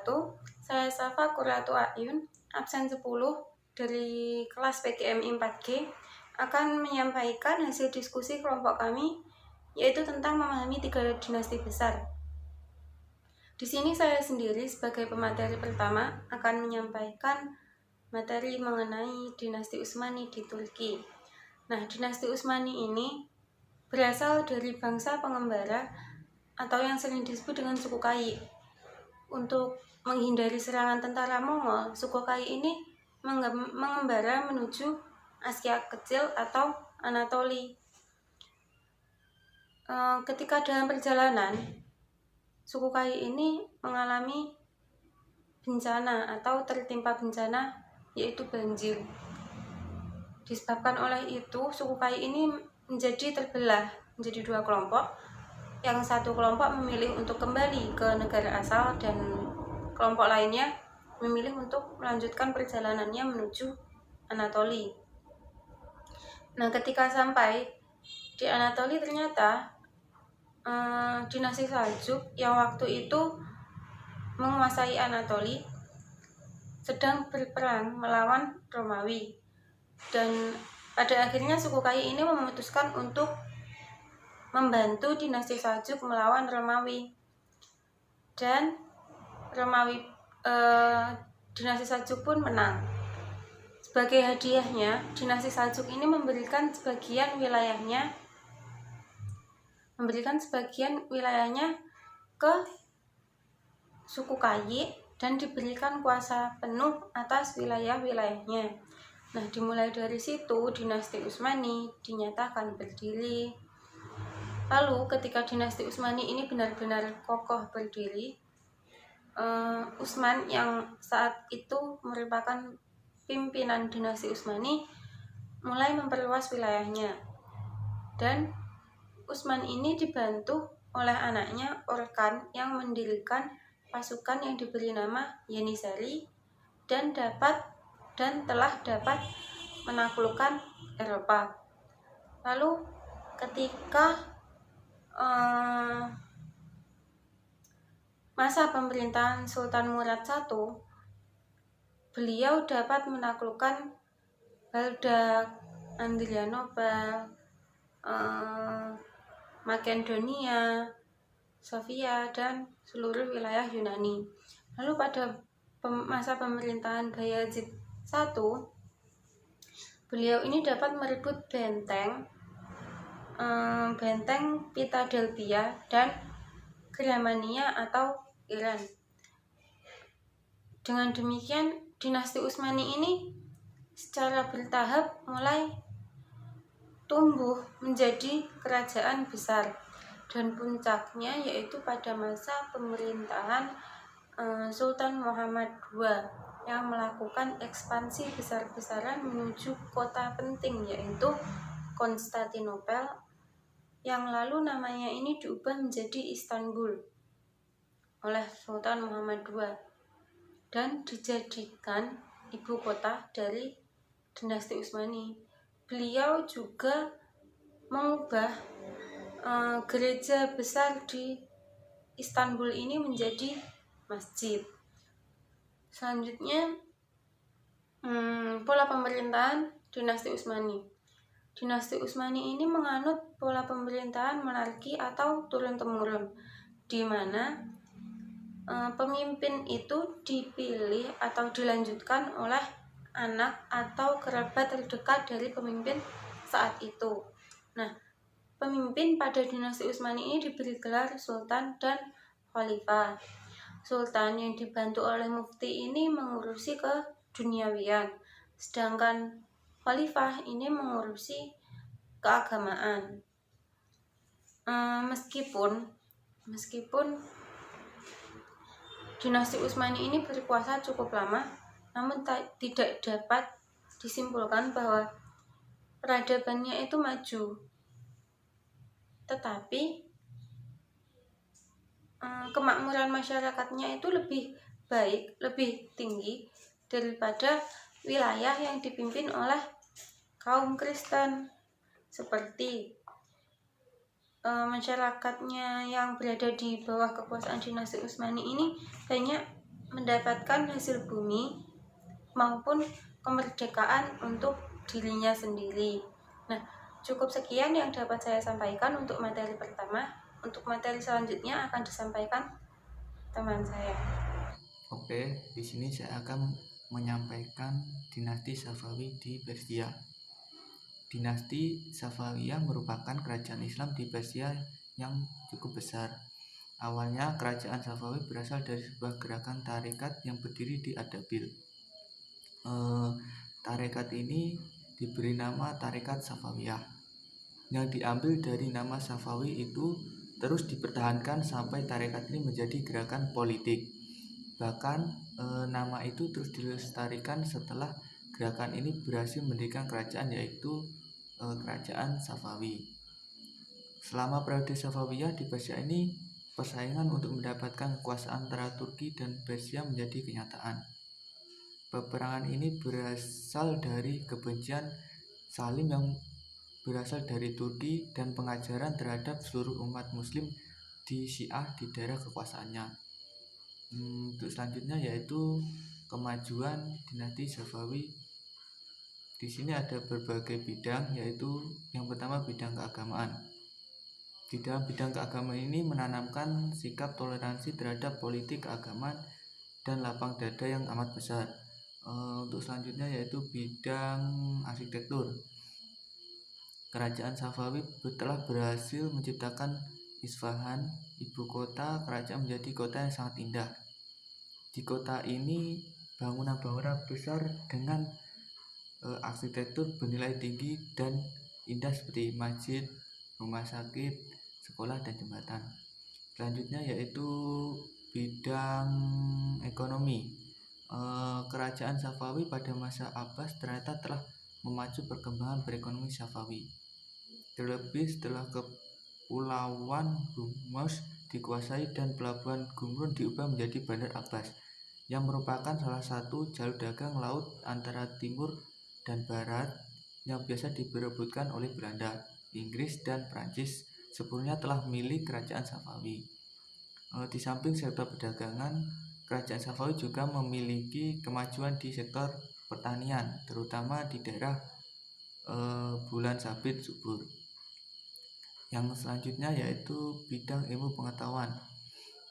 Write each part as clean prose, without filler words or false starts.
wabarakatuh. Saya Safa Qurratu Ayun, absen 10 dari kelas PGMI 4G, akan menyampaikan hasil diskusi kelompok kami, yaitu tentang memahami 3 dinasti besar. Di sini saya sendiri sebagai pemateri pertama akan menyampaikan materi mengenai dinasti Utsmani di Turki. Nah, dinasti Utsmani ini berasal dari bangsa pengembara atau yang sering disebut dengan suku Kai. Untuk menghindari serangan tentara Mongol, suku Kai ini mengembara menuju Asia Kecil atau Anatoli. Ketika dalam perjalanan, suku Kai ini mengalami bencana atau tertimpa bencana, yaitu banjir. Disebabkan oleh itu, suku Kai ini menjadi terbelah menjadi 2 kelompok. Yang satu kelompok memilih untuk kembali ke negara asal dan kelompok lainnya memilih untuk melanjutkan perjalanannya menuju Anatoli. Nah, ketika sampai di Anatoli ternyata dinasti Saljuk yang waktu itu menguasai Anatoli sedang berperang melawan Romawi, dan pada akhirnya suku Kai ini memutuskan untuk membantu dinasti Saljuk melawan Romawi, dan dinasti Saljuk pun menang. Sebagai hadiahnya, dinasti Saljuk ini memberikan sebagian wilayahnya ke suku Kai dan diberikan kuasa penuh atas wilayah-wilayahnya. Nah, dimulai dari situ dinasti Utsmani dinyatakan berdiri. Lalu ketika dinasti Utsmani ini benar-benar kokoh berdiri, Utsman yang saat itu merupakan pimpinan dinasti Utsmani mulai memperluas wilayahnya, dan Utsman ini dibantu oleh anaknya Orkan yang mendirikan pasukan yang diberi nama Yenisari dan telah dapat menaklukkan Eropa. Lalu ketika masa pemerintahan Sultan Murad I, beliau dapat menaklukkan Baldak, Adrianople, Makedonia, Sofia, dan seluruh wilayah Yunani. Lalu pada masa pemerintahan Bayezid I, beliau ini dapat merebut benteng Philadelphia dan Gramania atau Iran. Dengan demikian, dinasti Utsmani ini secara bertahap mulai tumbuh menjadi kerajaan besar, dan puncaknya yaitu pada masa pemerintahan Sultan Muhammad II yang melakukan ekspansi besar-besaran menuju kota penting, yaitu Konstantinopel, yang lalu namanya ini diubah menjadi Istanbul oleh Sultan Muhammad II dan dijadikan ibu kota dari dinasti Utsmani. Beliau juga mengubah gereja besar di Istanbul ini menjadi masjid. Selanjutnya, pola pemerintahan dinasti Utsmani. Dinasti Utsmani ini menganut pola pemerintahan monarki atau turun-temurun, di mana pemimpin itu dipilih atau dilanjutkan oleh anak atau kerabat terdekat dari pemimpin saat itu. Nah, pemimpin pada dinasti Utsmani ini diberi gelar Sultan dan Khalifah. Sultan yang dibantu oleh mufti ini mengurusi keduniawian, sedangkan Khalifah ini mengurusi keagamaan. Meskipun dinasti Utsmani ini berkuasa cukup lama, namun tidak dapat disimpulkan bahwa peradabannya itu maju. Tetapi kemakmuran masyarakatnya itu lebih baik, lebih tinggi daripada wilayah yang dipimpin oleh kaum Kristen, seperti masyarakatnya yang berada di bawah kekuasaan dinasti Utsmani ini banyak mendapatkan hasil bumi maupun kemerdekaan untuk dirinya sendiri. Nah, cukup sekian yang dapat saya sampaikan untuk materi pertama. Untuk materi selanjutnya akan disampaikan teman saya. Oke, di sini saya akan menyampaikan dinasti Safawi di Persia. Dinasti Safawiyah merupakan kerajaan Islam di Persia yang cukup besar. Awalnya kerajaan Safawi berasal dari sebuah gerakan tarekat yang berdiri di Ardabil. Tarekat ini diberi nama Tarekat Safawiyah. Yang diambil dari nama Safawi itu terus dipertahankan sampai tarekat ini menjadi gerakan politik. Bahkan nama itu terus dilestarikan setelah gerakan ini berhasil mendirikan kerajaan, yaitu kerajaan Safawi. Selama periode Safawiyah di Persia ini, persaingan untuk mendapatkan kekuasaan antara Turki dan Persia menjadi kenyataan. Peperangan ini berasal dari kebencian Salim yang berasal dari Turki dan pengajaran terhadap seluruh umat muslim di Syiah di daerah kekuasaannya. Untuk selanjutnya yaitu kemajuan dinasti Safawi. Di sini ada berbagai bidang, yaitu yang pertama bidang keagamaan. Di dalam bidang keagamaan ini menanamkan sikap toleransi terhadap politik keagamaan dan lapang dada yang amat besar. Untuk selanjutnya yaitu bidang arsitektur. Kerajaan Safawi telah berhasil menciptakan Isfahan, ibu kota kerajaan, menjadi kota yang sangat indah. Di kota ini bangunan-bangunan besar dengan arsitektur bernilai tinggi dan indah seperti masjid, rumah sakit, sekolah, dan jembatan. Selanjutnya yaitu bidang ekonomi. Kerajaan Safawi pada masa Abbas ternyata telah memacu perkembangan perekonomian Safawi. Terlebih setelah kepulauan Hormuz dikuasai dan pelabuhan Gumrun diubah menjadi Bandar Abbas, yang merupakan salah satu jalur dagang laut antara timur dan barat yang biasa diperebutkan oleh Belanda, Inggris, dan Prancis. Sebelumnya telah milik kerajaan Safawi. Di samping sektor perdagangan, kerajaan Safawi juga memiliki kemajuan di sektor pertanian, terutama di daerah bulan sabit subur. Yang selanjutnya yaitu bidang ilmu pengetahuan.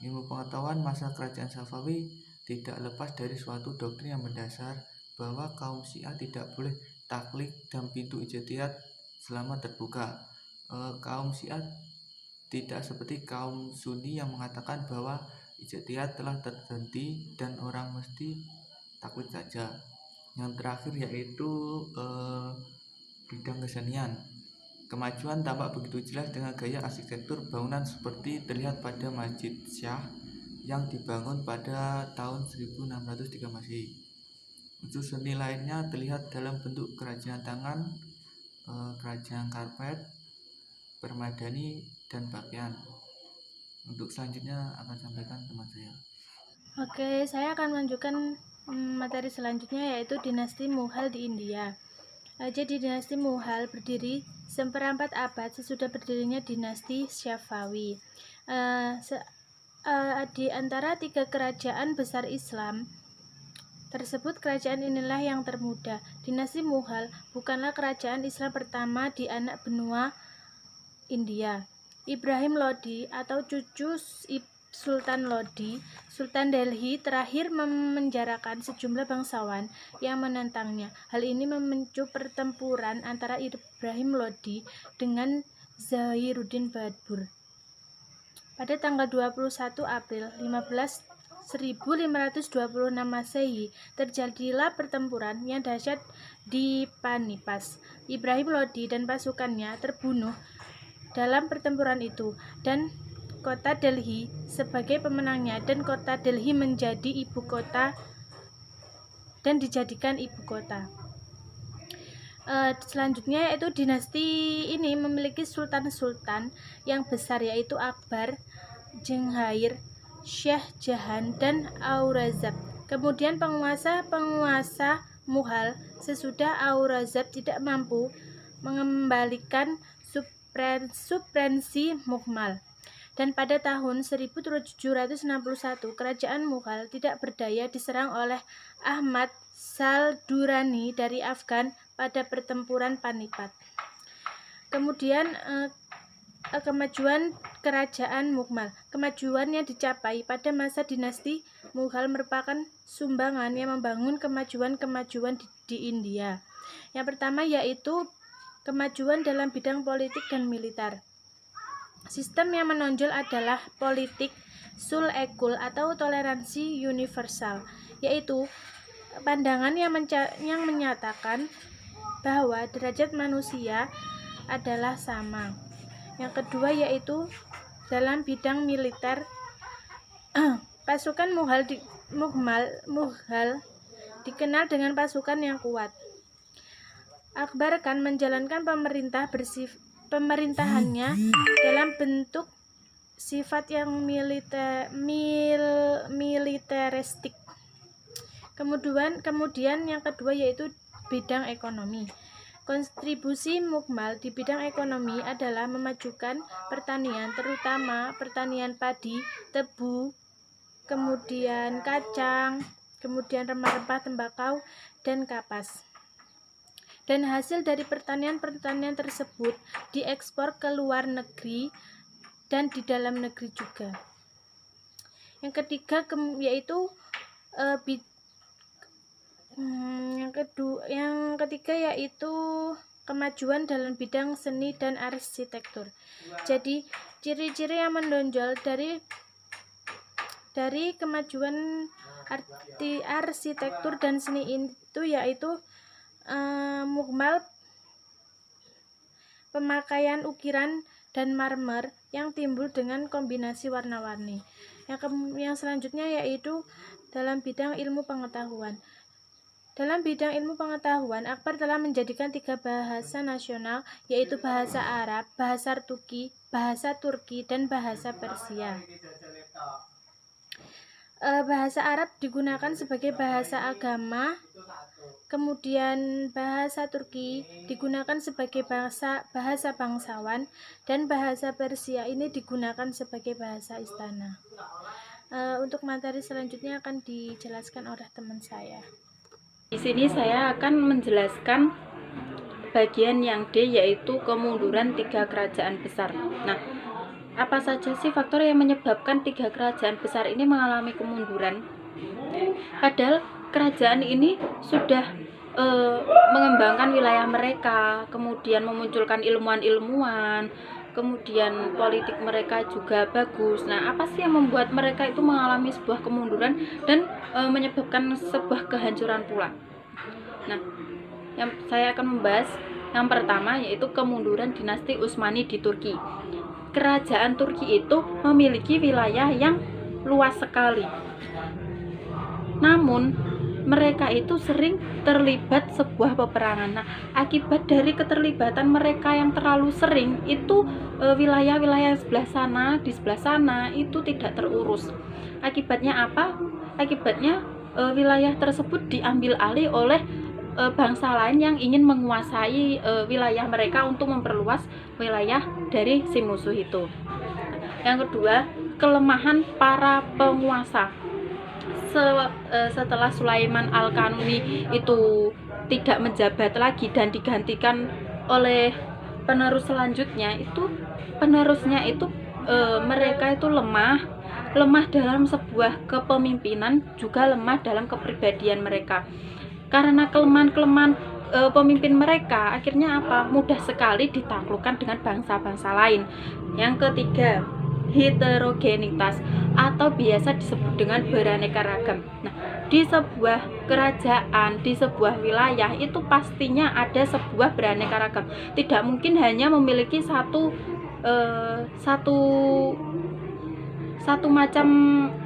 Ilmu pengetahuan masa kerajaan Safawi tidak lepas dari suatu doktrin yang mendasar bahwa kaum Syiah tidak boleh taklid dan pintu ijtihad selama terbuka. Kaum Syiah tidak seperti kaum Sunni yang mengatakan bahwa ijtihad telah terhenti dan orang mesti taklid saja. Yang terakhir yaitu bidang kesenian. Kemajuan tampak begitu jelas dengan gaya arsitektur bangunan seperti terlihat pada Masjid Syah yang dibangun pada tahun 1603 Masehi. Unsur seni lainnya terlihat dalam bentuk kerajinan tangan, kerajinan karpet, permadani, dan pakaian. Untuk selanjutnya akan sampaikan teman saya. Oke, saya akan menunjukkan materi selanjutnya, yaitu dinasti Mughal di India. Jadi dinasti Mughal berdiri seperempat abad sesudah berdirinya dinasti Safawi. Di antara tiga kerajaan besar Islam tersebut, kerajaan inilah yang termuda. Dinasti Mughal bukanlah kerajaan Islam pertama di anak benua India. Ibrahim Lodi atau cucu Sultan Lodi, Sultan Delhi, terakhir memenjarakan sejumlah bangsawan yang menentangnya. Hal ini memicu pertempuran antara Ibrahim Lodi dengan Zahiruddin Babur. Pada tanggal 21 April 1526 Masehi, terjadilah pertempuran yang dahsyat di Panipas. Ibrahim Lodi dan pasukannya terbunuh dalam pertempuran itu, dan kota Delhi sebagai pemenangnya, dan kota Delhi menjadi ibu kota dan dijadikan ibu kota. Selanjutnya yaitu dinasti ini memiliki sultan-sultan yang besar, yaitu Akbar, Jenghair, Syah Jahan, dan Aurangzeb. Kemudian penguasa Mughal sesudah Aurangzeb tidak mampu mengembalikan supremasi Mughal. Dan pada tahun 1761, kerajaan Mughal tidak berdaya diserang oleh Ahmad Shah Durrani dari Afghan pada pertempuran Panipat. Kemudian kemajuan kerajaan Mughal. Kemajuan yang dicapai pada masa dinasti Mughal merupakan sumbangan yang membangun kemajuan-kemajuan di India. Yang pertama yaitu kemajuan dalam bidang politik dan militer. Sistem yang menonjol adalah politik sul-ekul atau toleransi universal, yaitu pandangan yang menyatakan bahwa derajat manusia adalah sama. Yang kedua yaitu dalam bidang militer, pasukan Mughal dikenal dengan pasukan yang kuat. Akbar Khan menjalankan pemerintahannya dalam bentuk sifat yang militeristik. Kemudian yang kedua yaitu bidang ekonomi. Kontribusi Mughal di bidang ekonomi adalah memajukan pertanian, terutama pertanian padi, tebu, kemudian kacang, kemudian rempah-rempah, tembakau, dan kapas. Dan hasil dari pertanian tersebut diekspor ke luar negeri dan di dalam negeri juga. Yang ketiga yaitu kemajuan dalam bidang seni dan arsitektur. Jadi ciri-ciri yang menonjol dari kemajuan arsitektur dan seni itu yaitu Mughal pemakaian ukiran dan marmer yang timbul dengan kombinasi warna-warni. Yang selanjutnya yaitu dalam bidang ilmu pengetahuan. Dalam bidang ilmu pengetahuan, Akbar telah menjadikan 3 bahasa nasional, yaitu bahasa Arab, bahasa Turki, dan bahasa Persia. Bahasa Arab digunakan sebagai bahasa agama, kemudian bahasa Turki digunakan sebagai bahasa bangsawan, dan bahasa Persia ini digunakan sebagai bahasa istana. Untuk materi selanjutnya akan dijelaskan oleh teman saya. Di sini saya akan menjelaskan bagian yang D, yaitu kemunduran 3 kerajaan besar. Nah, apa saja sih faktor yang menyebabkan 3 kerajaan besar ini mengalami kemunduran? Padahal kerajaan ini sudah mengembangkan wilayah mereka, kemudian memunculkan ilmuwan-ilmuwan, kemudian politik mereka juga bagus. Nah, apa sih yang membuat mereka itu mengalami sebuah kemunduran dan menyebabkan sebuah kehancuran pula? Nah, yang saya akan membahas yang pertama yaitu kemunduran dinasti Utsmani di Turki. Kerajaan Turki itu memiliki wilayah yang luas sekali. Namun mereka itu sering terlibat sebuah peperangan. Nah, akibat dari keterlibatan mereka yang terlalu sering itu wilayah-wilayah di sebelah sana itu tidak terurus. Akibatnya apa? Akibatnya wilayah tersebut diambil alih oleh bangsa lain yang ingin menguasai wilayah mereka untuk memperluas wilayah dari si musuh itu. Yang kedua, kelemahan para penguasa. Setelah Sulaiman Al-Kanuni itu tidak menjabat lagi dan digantikan oleh penerus selanjutnya, itu penerusnya itu mereka itu lemah dalam sebuah kepemimpinan, juga lemah dalam kepribadian mereka. Karena kelemahan pemimpin mereka, akhirnya apa? Mudah sekali ditaklukkan dengan bangsa-bangsa lain. Yang ketiga, heterogenitas atau biasa disebut dengan beraneka ragam. Nah, di sebuah kerajaan, di sebuah wilayah itu pastinya ada sebuah beraneka ragam. Tidak mungkin hanya memiliki satu macam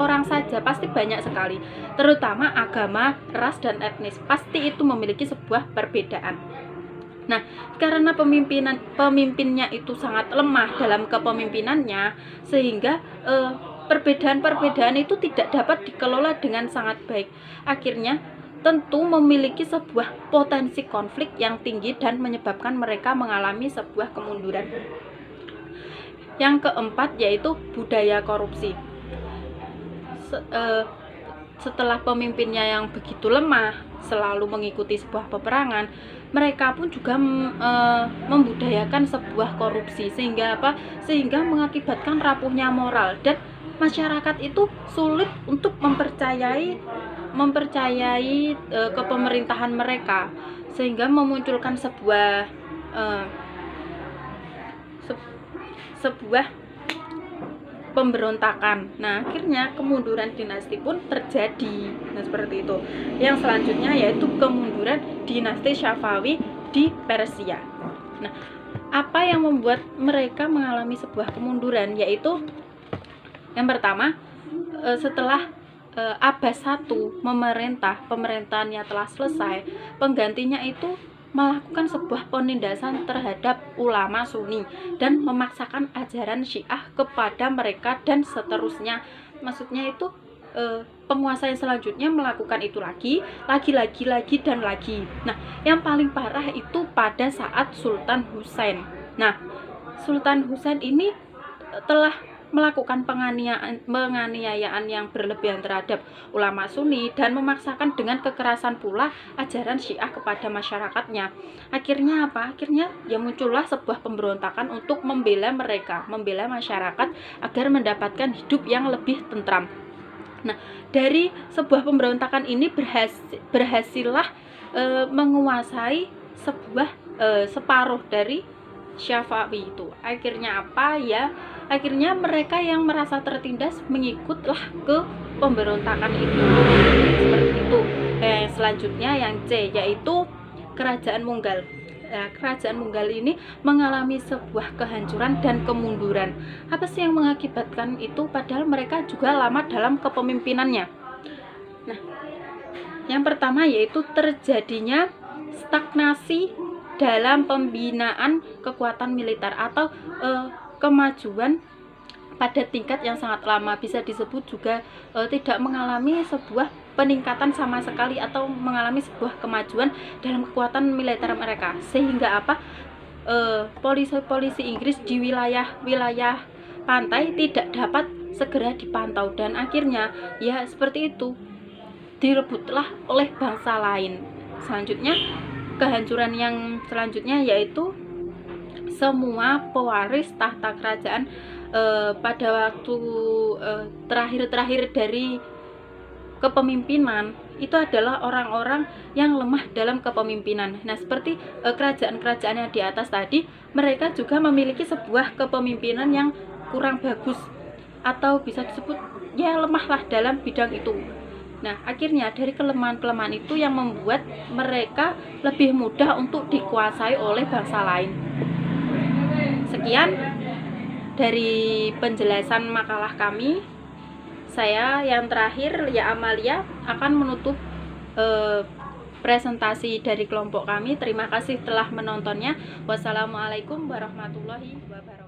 orang saja, pasti banyak sekali. Terutama agama, ras, dan etnis, pasti itu memiliki sebuah perbedaan. Nah, karena pemimpinnya itu sangat lemah dalam kepemimpinannya, sehingga perbedaan-perbedaan itu tidak dapat dikelola dengan sangat baik. Akhirnya tentu memiliki sebuah potensi konflik yang tinggi dan menyebabkan mereka mengalami sebuah kemunduran. Yang keempat yaitu budaya korupsi. Setelah pemimpinnya yang begitu lemah, selalu mengikuti sebuah peperangan, mereka pun juga membudayakan sebuah korupsi, sehingga mengakibatkan rapuhnya moral, dan masyarakat itu sulit untuk mempercayai kepemerintahan mereka, sehingga memunculkan sebuah pemberontakan. Nah, akhirnya kemunduran dinasti pun terjadi. Nah, seperti itu. Yang selanjutnya yaitu kemunduran dinasti Syafawi di Persia. Nah, apa yang membuat mereka mengalami sebuah kemunduran? Yaitu yang pertama, setelah Abbas I pemerintahannya telah selesai, penggantinya itu melakukan sebuah penindasan terhadap ulama Sunni dan memaksakan ajaran Syiah kepada mereka, dan seterusnya. Maksudnya itu penguasa yang selanjutnya melakukan itu lagi dan lagi. Nah, yang paling parah itu pada saat Sultan Husain. Nah, Sultan Husain ini telah melakukan penganiayaan yang berlebihan terhadap ulama Sunni dan memaksakan dengan kekerasan pula ajaran Syiah kepada masyarakatnya. Akhirnya apa? Akhirnya ya muncullah sebuah pemberontakan untuk membela masyarakat agar mendapatkan hidup yang lebih tentram. Nah, dari sebuah pemberontakan ini berhasillah menguasai separuh dari Syafawi itu. Akhirnya apa ya? Akhirnya mereka yang merasa tertindas mengikutlah ke pemberontakan itu. Seperti itu. Selanjutnya yang C, yaitu Kerajaan Mughal. Kerajaan Mughal ini mengalami sebuah kehancuran dan kemunduran. Apa sih yang mengakibatkan itu? Padahal mereka juga lama dalam kepemimpinannya. Nah, yang pertama yaitu terjadinya stagnasi dalam pembinaan kekuatan militer atau kemajuan pada tingkat yang sangat lama. Bisa disebut juga tidak mengalami sebuah peningkatan sama sekali atau mengalami sebuah kemajuan dalam kekuatan militer mereka, sehingga apa, polisi Inggris di wilayah pantai tidak dapat segera dipantau, dan akhirnya ya seperti itu, direbutlah oleh bangsa lain. Selanjutnya, kehancuran yang selanjutnya yaitu semua pewaris tahta kerajaan pada waktu terakhir dari kepemimpinan itu adalah orang-orang yang lemah dalam kepemimpinan. Nah, seperti kerajaan-kerajaan yang di atas tadi, mereka juga memiliki sebuah kepemimpinan yang kurang bagus, atau bisa disebut ya lemahlah dalam bidang itu. Nah, akhirnya dari kelemahan-kelemahan itu yang membuat mereka lebih mudah untuk dikuasai oleh bangsa lain. Sekian dari penjelasan makalah kami. Saya yang terakhir, Lia Amalia, akan menutup presentasi dari kelompok kami. Terima kasih telah menontonnya. Wassalamualaikum warahmatullahi wabarakatuh.